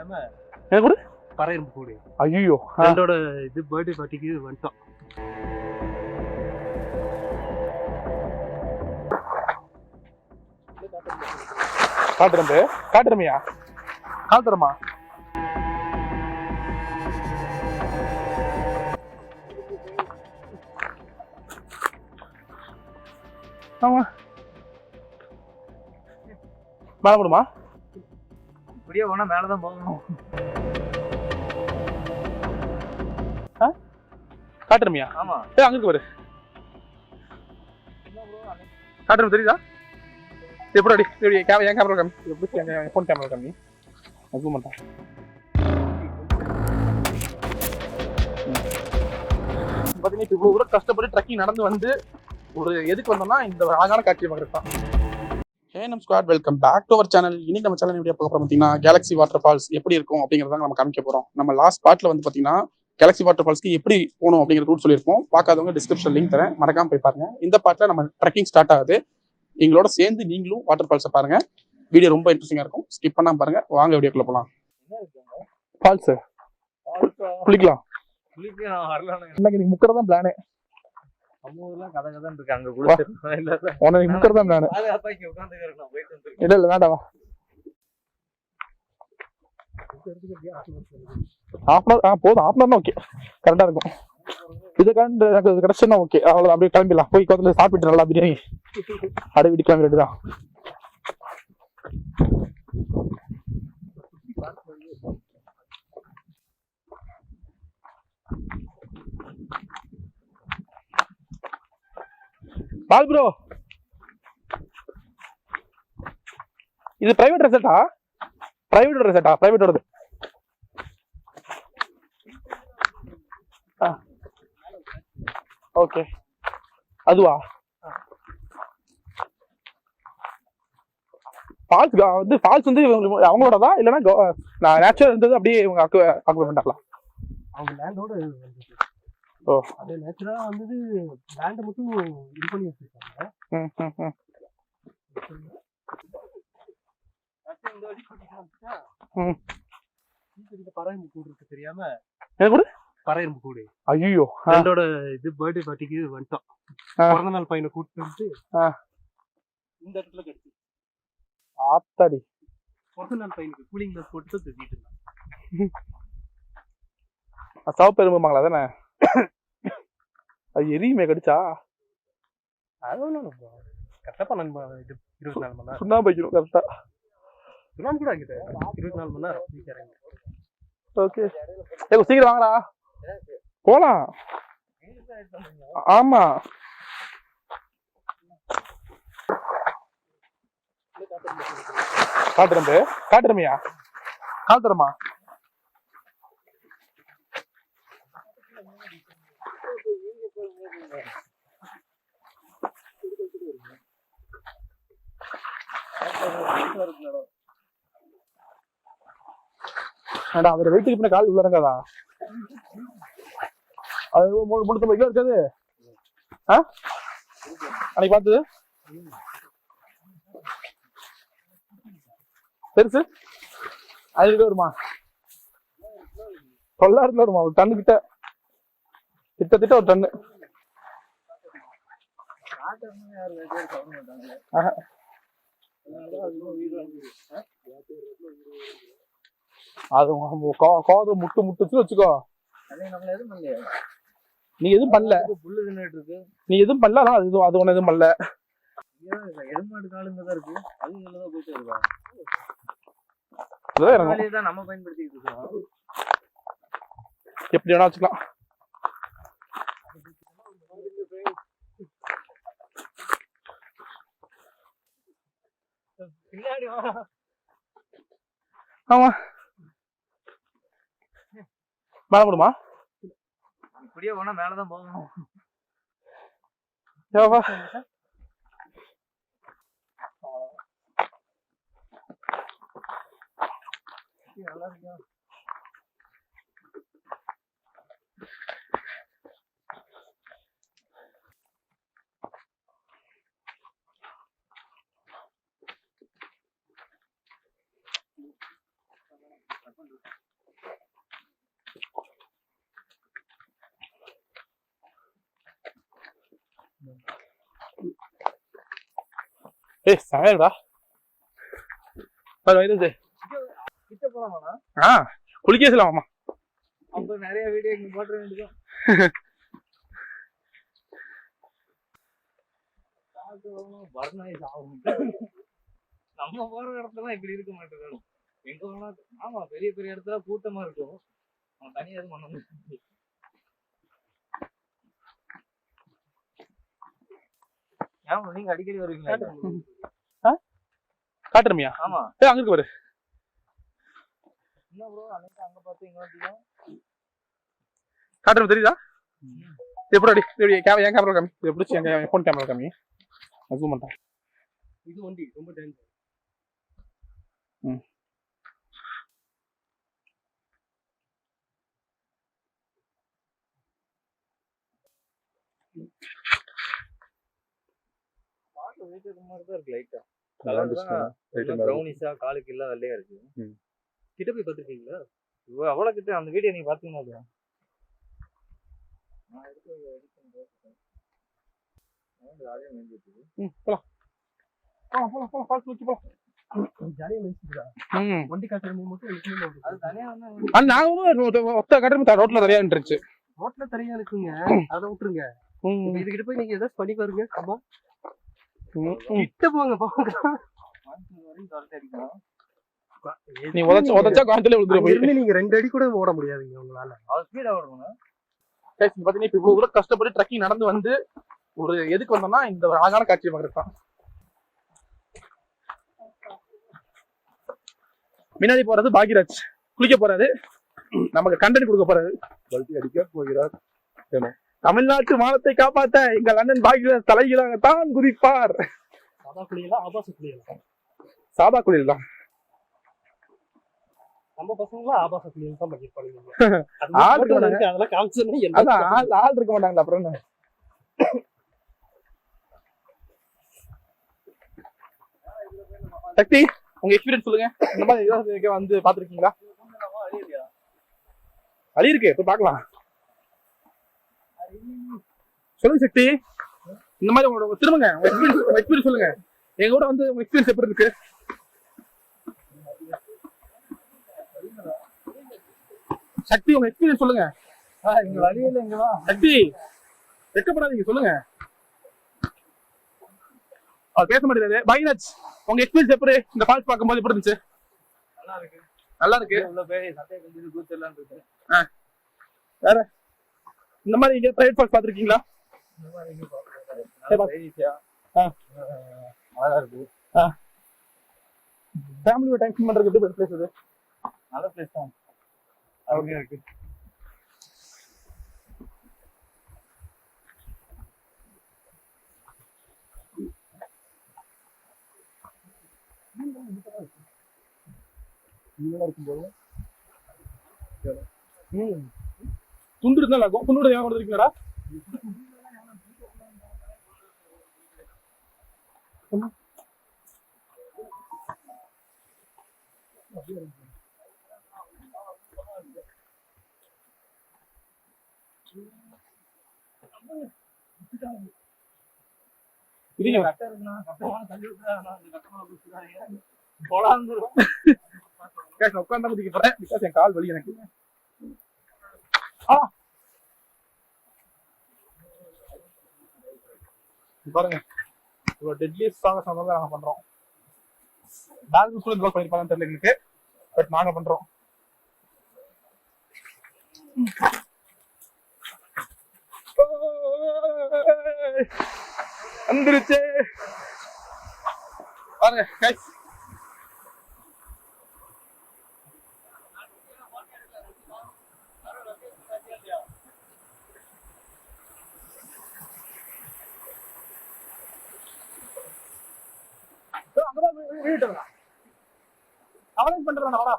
தெரியாம என்ன கூட பறையரும் கூடு. ஐயோ ஃப்ரெண்டோட இது பர்த்டே பார்ட்டிக்கு வந்துட்டோம். காட்டுறமையா காட்டுறமா ஆமா மேல போடுமா இப்படியே போனா மேலதான் போகணும். காட்டுறமையா ஆமா அங்க இருக்கு பாரு காட்டுறது தெரியுதா எப்படி என் கேமரா கம்மி எப்படி என் ஃபோன் கேமரா கம்மி அது மாட்டேன் பார்த்தீங்கன்னா இப்போ இவ்வளோ கூட கஷ்டப்பட்டு ட்ரக்கிங் நடந்து வந்து ஒரு எதுக்கு வந்தோம்னா இந்த அழகான காட்சியை பார்க்குறது தான். ஹே நம்ம squad welcome back to our channel. இன்னைக்கு நம்ம சேனல் வீடியோ பார்க்க போகிறோம் பார்த்தீங்கன்னா கேலக்ஸி வாட்டர் ஃபால்ஸ் எப்படி இருக்கும் அப்படிங்கிறத நம்ம காமிக்க போகிறோம். நம்ம லாஸ்ட் பார்ட்டில் வந்து பார்த்தீங்கன்னா கேலக்ஸி வாட்டர் ஃபால்ஸ்க்கு எப்படி போகணும் அப்படிங்கிற ரூட் சொல்லியிருப்போம். பார்க்காதவங்க டிஸ்கிரிப்ஷன் லிங்க் தரேன், மறக்காம போய் பாருங்க. இந்த பார்ட்டில் நம்ம ட்ரக்கிங் ஸ்டார்ட் ஆகுது. எங்களோட சேர்ந்து நீங்களும் வாட்டர் ஃபால்ஸை பாருங்க. வீடியோ ரொம்ப இன்ட்ரெஸ்டிங்காக இருக்கும், ஸ்கிப் பண்ணாம பாருங்க. வாங்க வீடியோக்குள்ள போகலாம். ஃபால்ஸ் குளிக்கலாம். இன்னைக்கு முக்கறதான் பிளானே. இல்ல இல்ல வேண்டாம் போதும். ஹாஃப் ஓகே கரெக்டா இருக்கும். இதுக்காண்டு எனக்கு கிடைச்சுன்னா ஓகே, அவ்வளோ அப்படியே கிளம்பிடலாம். போய் கோத்துல சாப்பிட்டு நல்லா பிரியாணி அப்படியே வீட்டு கிளம்பி வேண்டியதான். பால் ப்ரோ, இது பிரைவேட் ரெசார்ட்டா? பிரைவேட் ரெசார்ட்டா? பிரைவேட்டோடது. ஓகே அதுவா? ஃபால்ஸ் வந்து ஃபால்ஸ் வந்து அவங்களோடதா இல்லைன்னா நேச்சுரல் இருந்தது அப்படியே இவங்க ஆக்குபை பண்ணிட்டாங்களா? அவங்க லேண்டோட ஓ அது நேச்சுரலா வந்தது. லேண்டை மட்டும் இது பண்ணி வச்சிருக்காங்க. பறையரும் கூடு இருக்கு தெரியாம பறையரும் கூடு. ஐயோ ஃப்ரெண்டோட இது பர்த்டே பார்ட்டிக்கு வந்துட்டோம். பிறந்த நாள் பையனை கூப்பிட்டு வந்து இந்த இடத்துல கிடைச்சு ஆத்தாடி பிறந்த நாள் பையனுக்கு கூலிங் கிளாஸ் போட்டு தூக்கிட்டு இருந்தான். சவப்பு எறும்புமாங்களா தானே? அது எரியுமே கடிச்சா? அதுவும் கரெக்டா பண்ண இது 24 மணி நேரம் சுண்ணாம்பு வைக்கணும் கரெக்டா. சுண்ணாம்பு கூட ஆகிட்டு 24 மணி நேரம். ஓகே சீக்கிரம் வாங்கடா போலாம். ஆமா காட்டுறமையா காட்டுறமா அவர் வெயிட்டுக்கு பின்ன கால் உள்ள இருக்காதா? அது 350 கிலோ இருக்காது. அன்னைக்கு பார்த்தது பெருசு 5 கிலோ வருமா? 900 கிலோ வருமா? ஒரு டன்னு கிட்டத்தட்ட ஒரு டன்னு. அது காது முட்டுச்சுன்னு வச்சுக்கோ. நீ எதுவும் பண்ணல, நீ எதுவும் பண்ணல. அது ஒண்ணு எதுவும் பண்ணல. எருமாடு காலுங்கதான் இருக்கு. அதுதான் போயிட்டு இருக்காங்க. நம்ம பயன்படுத்திட்டு இருக்கோம். எப்படி வேணா வச்சுக்கலாம். ஆமா மேல போடுமா? இப்படியே போனா மேலதான் போகணும். நல்லா இருக்கு. ஏய் சாயடா பாரு இது கிட்ட போலாமா? குளிக்கலாமா? அப்ப நிறைய வீடியோ இங்க போட வேண்டியது. நம்ம போற இடத்துல இப்படி இருக்க மாட்டேங்குது. எங்க போனா ஆமா பெரிய பெரிய இடத்துல கூட்டமா இருக்கும். தனியா எதுவும் பண்ண முடியாது. ஏன் நீங்க அடிக்கடி வருவீங்களா? காட்டுறமியா? ஆமா. அங்க இருக்கு பாரு. என்ன ப்ரோ அன்னைக்கு அங்க பார்த்து இங்க வந்தீங்க. காட்டுறது தெரியுதா? எப்படி என் கேமரா காமி. இது எப்படி என் ஃபோன் கேமரா காமி. ஜூம் பண்றேன். இது வண்டி ரொம்ப டேஞ்சர். பாக்க வெயிட் மாதிரி தான் இருக்கு லைட்டா. ப்ரௌனிஷா காலுக்கு எல்லாம் வெள்ளையா இருக்கு. கிட்ட போய் பார்த்துருக்கீங்களா? அவ்வளோ கிட்ட அந்த வீடியோ நீங்க பாத்தீங்கன்னா நான் வண்டி காட்டுறது ரோட்ல தனியா இருந்துச்சு. ரோட்ல தனியா இருக்குங்க. அதை விட்டுருங்க. இதுகிட்ட போய் நீங்க ஏதாச்சும் பண்ணி பாருங்க. ஆமா கிட்ட போங்க போங்க. நீ உதச்சா காத்துல விழுந்துரு. நீங்க 2 அடி கூட ஓட முடியாதுங்க உங்களால. ஸ்பீடா ஓடணும். பாத்தீங்கன்னா இப்ப இவ்வளவு தூரம் கஷ்டப்பட்டு ட்ரக்கிங் நடந்து வந்து ஒரு எதுக்கு வந்தோம்னா இந்த ஒரு அழகான காட்சியை பார்க்கறதுதான். முன்னாடி போறது பாக்யராஜ் குளிக்க போறாரு. நமக்கு கண்டென்ட் கொடுக்க போறாரு. அடிக்க போகிறார். தமிழ்நாட்டு மானத்தை காப்பாற்ற எங்கள் அண்ணன் பாக்யராஜ் தலைகளாகத்தான் குதிப்பார். சாதா குளியலா ஆபாச குளியலா? சாதா குளியல் தான். நம்ம பசங்களா ஆபாச குளியல் தான் பண்ணிருப்பாங்க. ஆள் இருக்க மாட்டாங்க. அதெல்லாம் காமிச்சனே அதான் ஆள் இருக்க மாட்டாங்களா அப்புறம் என்ன? சக்தி உங்க எக்ஸ்பீரியன்ஸ் சொல்லுங்க. இந்த மாதிரி வந்து பாத்துருக்கீங்களா? அழி இருக்கு போய் பாக்கலாம். சொல்லுங்க சக்தி. இந்த மாதிரி உங்களோட திரும்புங்க உங்க எக்ஸ்பீரியன்ஸ் சொல்லுங்க. எங்க கூட வந்து உங்க எக்ஸ்பீரியன்ஸ் எப்படி இருக்கு? சக்தி உங்க எக்ஸ்பீரியன்ஸ் சொல்லுங்க. எங்க வழியில எங்க சக்தி வெக்கப்படாதீங்க சொல்லுங்க. பேச மாட்டேங்குது. பாக்யராஜ் உங்க எக்ஸ்பீரியன்ஸ் எப்படி இந்த ஃபால்ஸ் பார்க்கும்போது எப்படி இருந்துச்சு? நல்லா இருக்கு. நல்லா இருக்கு. உள்ள போய் சட்டை கட்டிட்டு கூச்சலாம் இருக்கு. வேற இந்த மாதிரி இங்க பிரைவேட் ஃபால்ஸ் பாத்துருக்கீங்களா? இந்த மாதிரி இங்க பாத்துருக்கேன். ஈஸியா அழகா இருக்கு. ஃபேமிலியோட டைம் ஸ்பெண்ட் பண்றதுக்கு எப்படி பிளேஸ் இது? நல்ல பிளேஸ் தான். அருமையா இருக்கு. துண்டு இருந்தா இருக்கும். துண்டு ஏன் கொடுத்துருக்கீங்களா? உட்கார்ந்தா குதிக்க போறேன். பிகாஸ் என் கால் வலி எனக்கு. பாருங்க இவ்வளவு டெட்லியஸ்ட் சாகசம் தான் நாங்க பண்றோம். பேங்க் ஸ்கூல் ப்ளாக் பண்ணிருப்பாங்கன்னு தெரியல எங்களுக்கு. பட் நாங்க பண்றோம். வந்துருச்சு பாருங்க கைஸ். அவளையும் பண்றேன் அவடா.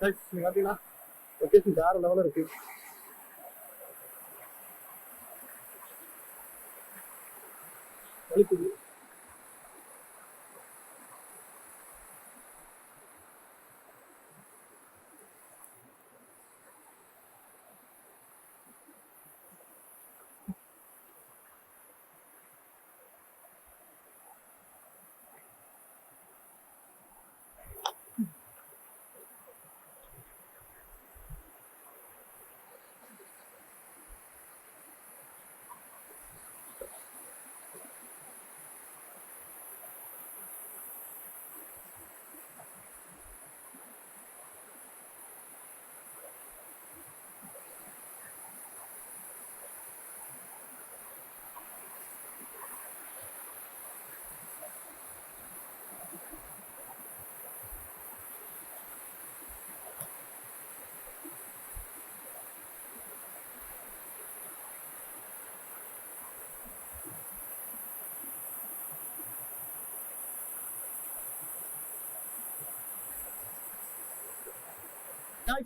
பாத்தீங்கன்னா லொகேஷன் வேற லெவலில் இருக்கு. வலிக்குது.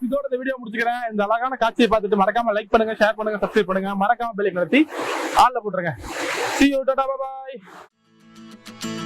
இதோட இந்த வீடியோ முடிச்சுக்கிறேன். இந்த அழகான காட்சியை பார்த்துட்டு மறக்காம லைக் பண்ணுங்க, ஷேர் பண்ணுங்க, சப்ஸ்கிரைப் பண்ணுங்க, மறக்காம பெல் ஐகானை அழுத்தி ஆல்ல போட்டுருங்க. See you, Tata, bye bye.